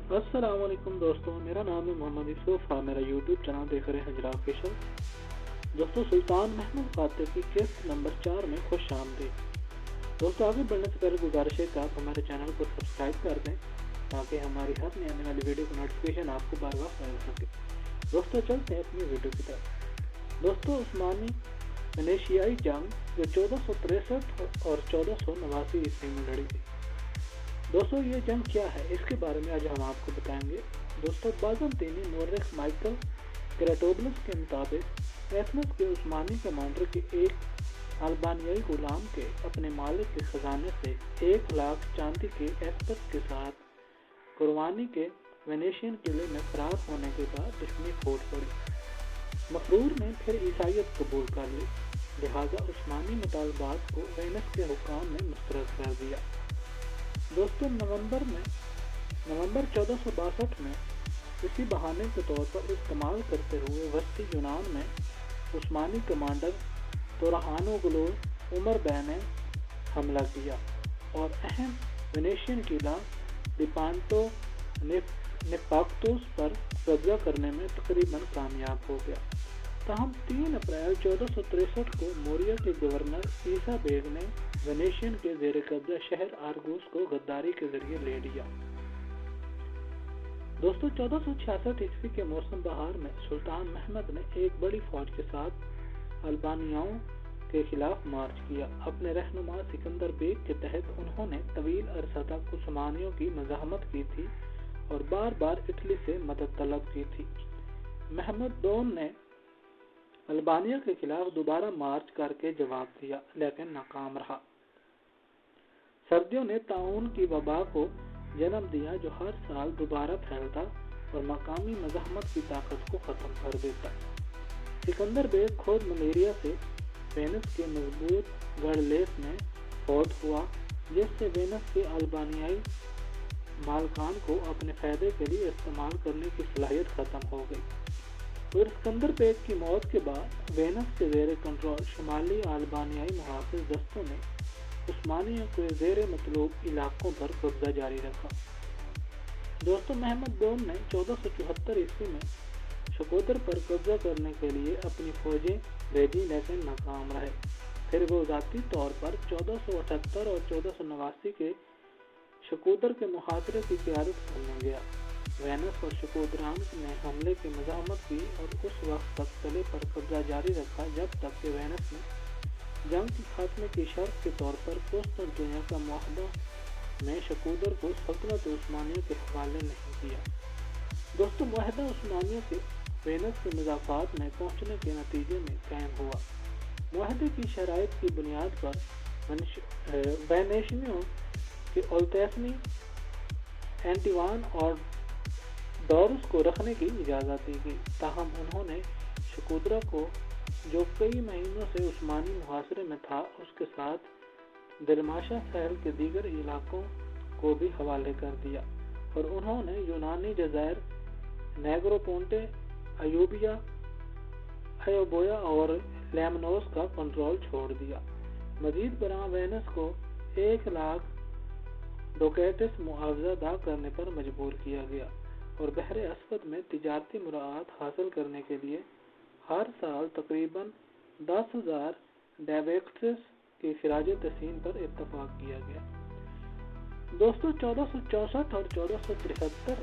अस्सलाम वालेकुम दोस्तों, मेरा नाम है मोहम्मद यूसुफ। मेरा यूट्यूब चैनल देख रहे हैं हजरा ऑफिशियल। दोस्तों, सुल्तान महमूद फातिह की किस्त नंबर 4 में खुश आमदीद। दोस्तों, आगे बढ़ने से पहले गुजारिश है कि आप हमारे चैनल को सब्सक्राइब कर दें ताकि हमारी हर नई आने वाली वीडियो की नोटिफिकेशन आपको बार बार मिल सके। दोस्तों, चलते हैं अपनी वीडियो की तरफ। दोस्तों, उस्मानी वेनेशियाई जंग जो 1463 और 1489 ईस्वी में लड़ी थी। दोस्तों, ये जंग क्या है, इसके बारे में आज हम आपको बताएंगे। दोस्तों, बाज़ंतीनी मौरख माइकल क्रेटोबलस के मुताबिक एथनस के उस्मानी कमांडर के एक अल्बानियाई गुलाम के अपने मालिक के खजाने से 1 लाख चांदी के एस्पत के साथ कुरवानी के वेनेशियन किले में फरार होने के बाद दुश्मनी फूट पड़ी। मफरूर ने फिर ईसाइयत कबूल कर ली, लिहाजा उस्मानी मुतालबात को वेनस के हुक्काम ने मुस्तरद कर दिया। दोस्तों, नवंबर 1462 में इसी बहाने के तौर पर इस्तेमाल करते हुए वस्ती यूनान में उस्मानी कमांडर तोरहानोगलू उमर बे ने हमला किया और अहम वेनेशियन किला लिपांटो नेफाक्टोस पर कब्जा करने में तकरीबन कामयाब हो गया। ताहम 3 अप्रैल 1463 को मोरिया के गवर्नर ईसा बेग ने वेनेशियन के ज़ेर कब्जा शहर आरगोस को गद्दारी के जरिए ले लिया। दोस्तों, 1466 ईस्वी के मौसम बहार में सुल्तान महमद ने एक बड़ी फौज के साथ अल्बानियाओं के खिलाफ मार्च किया। अपने रहनुमा सिकंदर बेग के तहत उन्होंने तवील अरसा तक उस्मानियों की मज़ाहमत की थी और बार बार इटली से मदद तलब की थी। महमद दोम ने अल्बानिया के खिलाफ दोबारा मार्च करके जवाब दिया, लेकिन नाकाम रहा। सर्दियों ने ताउन की वबा को जन्म दिया जो हर साल दोबारा फैलता और मकामी मज़ाहमत की ताकत को ख़त्म कर देता। सिकंदर बेग खुद मलेरिया से वेनस के मजबूत गढ़लेस में फौत हुआ, जिससे वेनस के अल्बानियाई मालकान को अपने फ़ायदे के लिए इस्तेमाल करने की सलाहियत ख़त्म हो गई। और सिकंदर बेग की मौत के बाद वेनस के ज़ेर कंट्रोल शुमाली अल्बानियाई मुहाफ़िज़ दस्तों ने उस्मानियों के ज़ेर मतलूब इलाकों पर कब्जा जारी रखा। दोस्तों, महमद दोम ने 1474 ईस्वी में शकोदर पर कब्जा करने के लिए अपनी फौजें भेजी, लेकिन नाकाम रहे। फिर वो ज़ाती तौर पर 1478 और 1489 के शकोदर के मुहासरे की क़यादत करने गया। वेनस और शकोदरान ने हमले की मज़ाहमत की और उस वक्त तक किले पर कब्जा जारी रखा जब तक कि वेनस ने जंग के खात्मे की शर्त के तौर पर कुस्तुनतुनिया का मुआहदा में शकोदर को सल्तनत उस्मानिया के हवाले नहीं किया। दोस्तों, मुआहदा उस्मानिया के वेनस के मज़ाफ़ात में पहुंचने के नतीजे में कायम हुआ। मुआहदे की शराइत की बुनियाद पर वेनेशियनों के ओल्तेसनी, एंटिवान और डॉरस को रखने की इजाज़त दी गई। ताहम उन्होंने शकोदरा को, जो कई महीनों से उस्मानी मुहासरे में था, उसके साथ दिलमाशा सहल के दीगर इलाकों को भी हवाले कर दिया और उन्होंने यूनानी जज़ायर नेग्रोपोंटे, अयूबिया, अयोबोया और लेमनोस का कंट्रोल छोड़ दिया। मजीद बरआं वेनस को 1 लाख डोकेटिस मुआवजा अदा करने पर मजबूर किया गया और बहरे अस्वद में तिजारती मुराद हासिल करने के लिए हर साल तकरीबन 10,000 डेवेक्ट्रिस की खिराज तहसीन पर इत्तफाक किया गया। दोस्तों, 1464 और 1473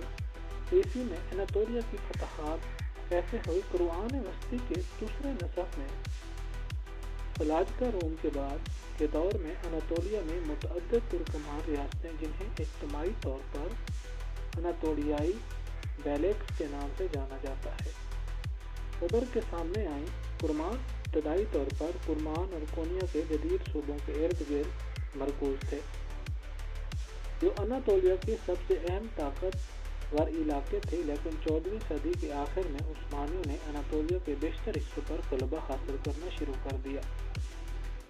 ईस्वी में अनातोलिया की फतहात कैसे हुई। कुरआन वस्ती के दूसरे नसफ में सलाजका रोम के बाद के दौर में अनातोलिया में मुतअद्दिद तुर्कमान रियासतें, जिन्हें इज्तिमाई तौर पर अनातोलियाई बेलेक्स के नाम से जाना जाता है, उभर के सामने आई। कुरमान इब्तदाई तौर पर कुरमान और कोनिया के जदीद सूबों के इर्द गिर्द मरकूज थे, जो अनातोलिया के सबसे अहम ताकतवर इलाके थे। लेकिन 14वीं सदी के आखिर में उस्मानियों ने अनातोलिया के बेशतर हिस्सों पर गलबा हासिल करना शुरू कर दिया,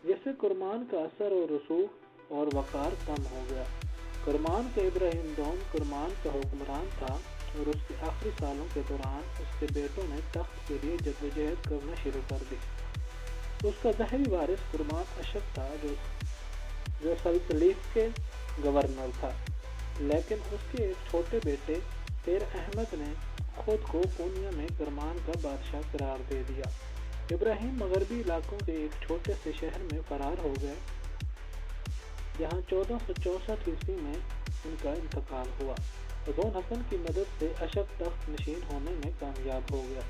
जिससे कुरमान का असर और रसूख और वक़ार कम हो गया। कुरमान के इब्राहिम दोम कुरमान का हुक्मरान था और उसके आखिरी सालों के दौरान उसके बेटों ने तख्त के लिए जद्दोजहद करना शुरू कर दी। उसका ज़ाहिरी वारिस कुरमान अशक था, जो सल्तलीफ के गवर्नर था, लेकिन उसके एक छोटे बेटे पीर अहमद ने खुद को कोनिया में करमान का बादशाह करार दे दिया। इब्राहिम मगरबी इलाकों के एक छोटे से शहर में फरार हो गए, जहाँ 1464 ईस्वी में इनका इंतकाल हुआ। अज़ून हसन की मदद से अशक तख्त नशीन होने में कामयाब हो गया।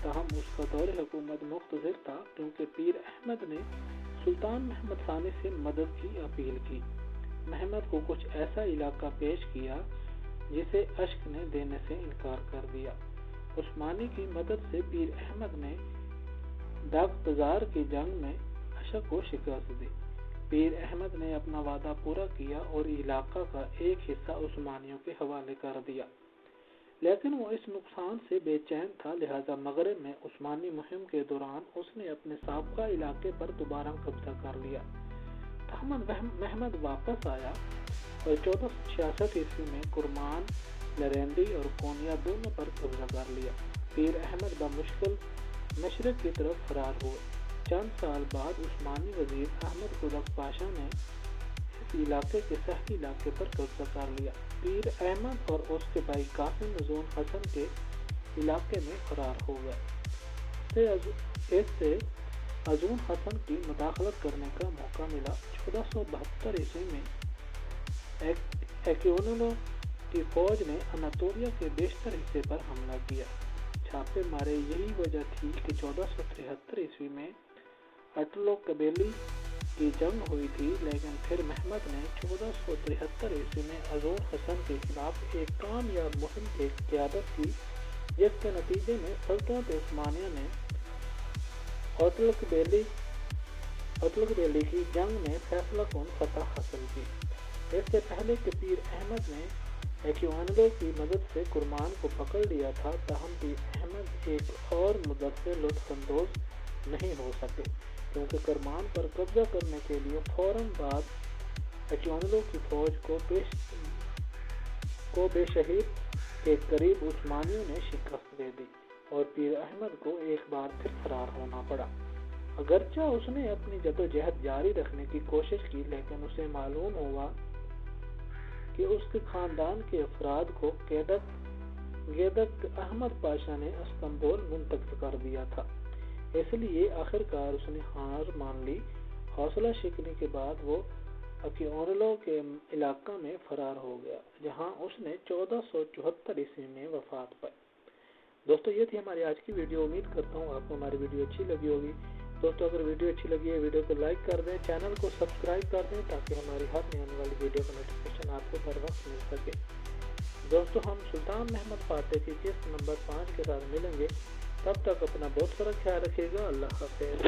ताहम उसका दौर हुकूमत मुख्तसर था, क्योंकि पीर अहमद ने सुल्तान महमद सानी से मदद की अपील की। महमद को कुछ ऐसा इलाका पेश किया जिसे अश्क ने देने से इनकार कर दिया। उस्मानी की मदद से पीर अहमद ने दागतजार की जंग में अशक को शिकस्त दी। पीर अहमद ने अपना वादा पूरा किया और इलाका का एक हिस्सा उस्मानियों के हवाले कर दिया, लेकिन वो इस नुकसान से बेचैन था। लिहाजा मगरब में उस्मानी मुहिम के दौरान उसने अपने साबका इलाके पर दोबारा कब्जा कर लिया। महमद वापस आया और 1466 ईस्वी में कुरमान, लरेंडी और कोनिया दोनों पर कब्जा कर लिया। पीर अहमद बमुश्किल मशरक की तरफ फरार हुए। चंद साल बाद उस्मानी वजीर अहमद कुदक पाशा ने इस इलाके के सही इलाके पर कब्जा कर लिया। पीर अहमद और उसके भाई कासिम अज़ून हसन के इलाके में फरार हो गए। इससे अज़ून हसन की मुदाखलत करने का मौका मिला। 1472 ईस्वी में एक्योनलो की फौज ने अनातोलिया के बेशतर हिस्से पर हमला किया। छापे मारे यही वजह थी कि 1473 ईस्वी में अटलो कबेली की जंग हुई थी, लेकिन फिर महमद ने 1473 ईस्वी में अज़ून हसन के खिलाफ एक कामयाब मुहिम की क़यादत की, जिसके नतीजे में सल्तनत उस्मानिया ने अटल कबेली की जंग में फैसलाकुन फतह हासिल की। इससे पहले कि पीर अहमद ने एक्योनलो की मदद से कुरमान को पकड़ लिया था, ताहम पीर अहमद एक और मुद्दत से लुत्फ़अंदोज़ नहीं हो सके, क्योंकि कुरमान पर कब्जा करने के लिए फौरन बाद एक्योनलो की फौज को बेशहीर के करीब उस्मानियों ने शिकस्त दे दी और पीर अहमद को एक बार फिर फरार होना पड़ा। अगरचा उसने अपनी जदोजहद जारी रखने की कोशिश की, लेकिन उसे मालूम हुआ कि उसके खानदान के अफराद को गेदक अहमद पाशा ने इस्तांबुल मुंतकिल कर दिया था। इसलिए आखिरकार उसने हार मान ली। हौसला शिकने के बाद वो एक्योनलो के इलाका में फरार हो गया, जहां उसने 1474 ईस्वी में वफात पाई। दोस्तों, ये थी हमारी आज की वीडियो। उम्मीद करता हूँ आपको हमारी वीडियो अच्छी लगी होगी। दोस्तों, अगर वीडियो अच्छी लगी है, वीडियो को लाइक कर दें, चैनल को सब्सक्राइब कर दें, ताकि हमारी हर नई आने वाली वीडियो का नोटिफिकेशन आपको हर वक्त मिल सके। दोस्तों, हम सुल्तान महमद फातेह की किस्त नंबर 5 के साथ मिलेंगे। तब तक अपना बहुत सारा ख्याल रखिएगा। अल्लाह हाफ़िज़।